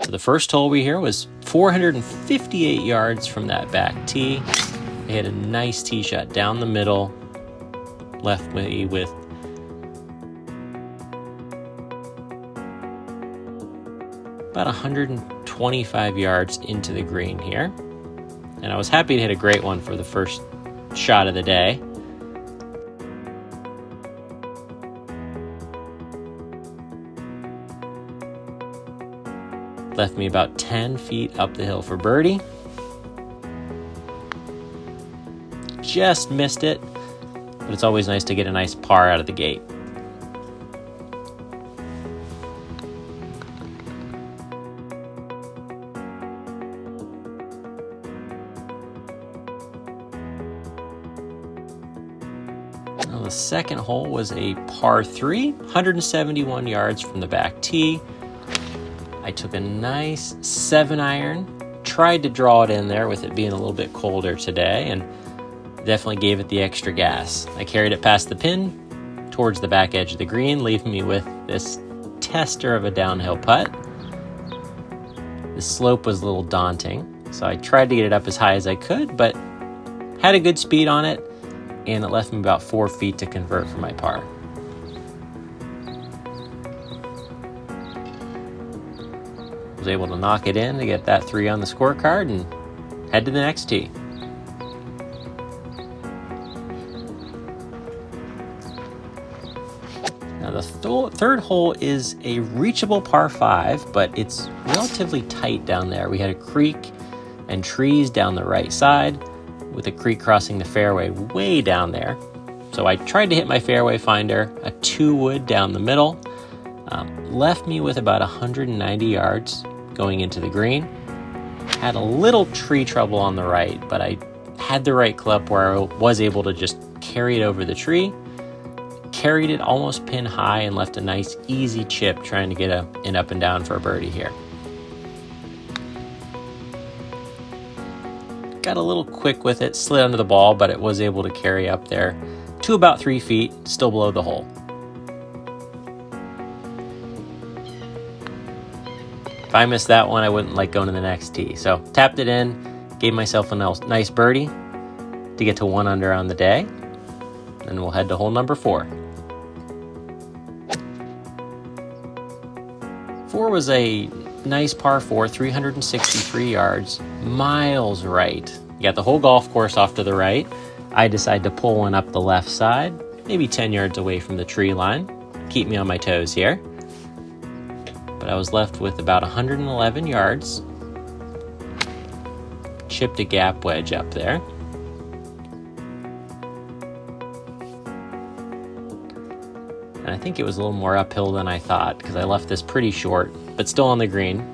So the first hole we here was 458 yards from that back tee. I hit a nice tee shot down the middle, left me with about 125 yards into the green here. And I was happy to hit a great one for the first shot of the day. Left me about 10 feet up the hill for birdie. Just missed it, but it's always nice to get a nice par out of the gate. Now the second hole was a par 3, 171 yards from the back tee. I took a nice 7-iron, tried to draw it in there with it being a little bit colder today, and definitely gave it the extra gas. I carried it past the pin towards the back edge of the green, leaving me with this tester of a downhill putt. The slope was a little daunting, so I tried to get it up as high as I could, but had a good speed on it, and it left me about 4 feet to convert for my par. Was able to knock it in to get that 3 on the scorecard and head to the next tee. Now the third hole is a reachable par 5, but it's relatively tight down there. We had a creek and trees down the right side, with a creek crossing the fairway way down there. So I tried to hit my fairway finder, a 2-wood down the middle. Left me with about 190 yards going into the green. Had a little tree trouble on the right, but I had the right club where I was able to just carry it over the tree. Carried it almost pin high and left a nice easy chip trying to get an up and down for a birdie here. Got a little quick with it, slid under the ball, but it was able to carry up there to about 3 feet, still below the hole. If I missed that one, I wouldn't like going to the next tee. So tapped it in, gave myself a nice birdie to get to 1 under on the day. And we'll head to hole number 4. 4 was a nice par 4, 363 yards, miles right. You got the whole golf course off to the right. I decided to pull one up the left side, maybe 10 yards away from the tree line. Keep me on my toes here. But I was left with about 111 yards. Chipped a gap wedge up there. And I think it was a little more uphill than I thought, because I left this pretty short, but still on the green.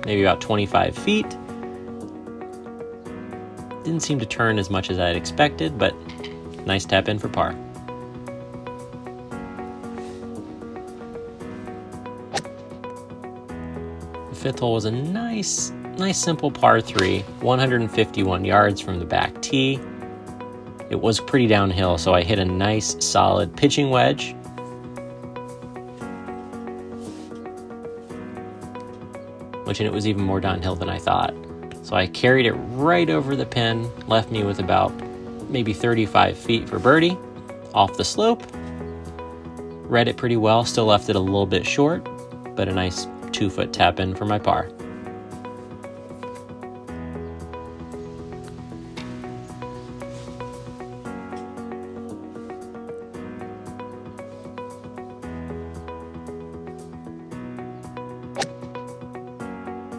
Maybe about 25 feet. Didn't seem to turn as much as I'd expected, but nice tap in for par. The 5th hole was a nice simple par 3, 151 yards from the back tee. It was pretty downhill, so I hit a nice solid pitching wedge. And it was even more downhill than I thought. So I carried it right over the pin, left me with about maybe 35 feet for birdie, off the slope. Read it pretty well, still left it a little bit short, but a nice 2-foot tap in for my par.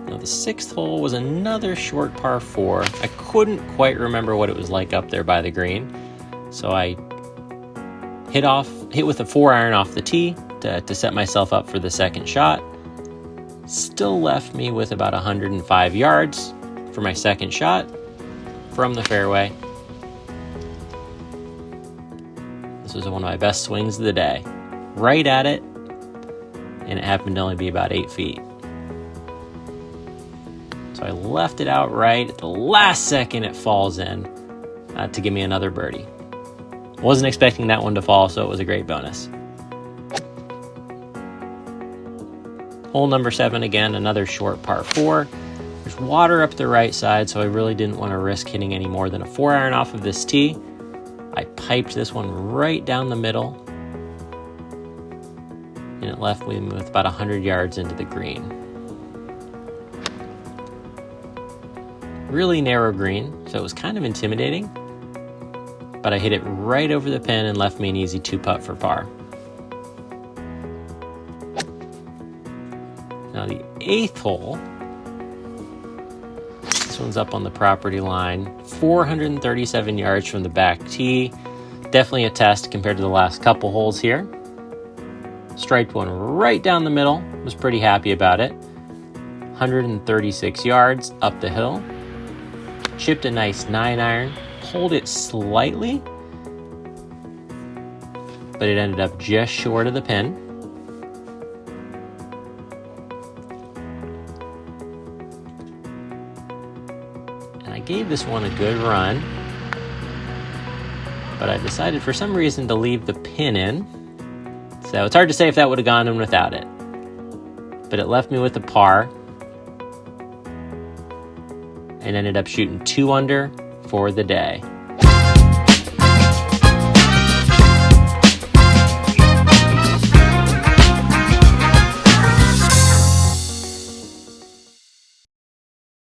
Now the 6th hole was another short par 4. I couldn't quite remember what it was like up there by the green, so I hit with a 4-iron off the tee to set myself up for the second shot. Still left me with about 105 yards for my second shot from the fairway. This was one of my best swings of the day. Right at it, and it happened to only be about 8 feet. So I left it out right. At the last second, it falls in to give me another birdie. Wasn't expecting that one to fall, so it was a great bonus. Hole number 7, again, another short par 4. There's water up the right side, so I really didn't want to risk hitting any more than a 4-iron off of this tee. I piped this one right down the middle, and it left me with about 100 yards into the green. Really narrow green, so it was kind of intimidating, but I hit it right over the pin and left me an easy 2-putt for par. Now the 8th hole, this one's up on the property line, 437 yards from the back tee. Definitely a test compared to the last couple holes here. Striped one right down the middle, was pretty happy about it. 136 yards up the hill. Chipped a nice 9-iron, pulled it slightly, but it ended up just short of the pin. And I gave this one a good run, but I decided for some reason to leave the pin in. So it's hard to say if that would have gone in without it. But it left me with a par and ended up shooting 2 under for the day.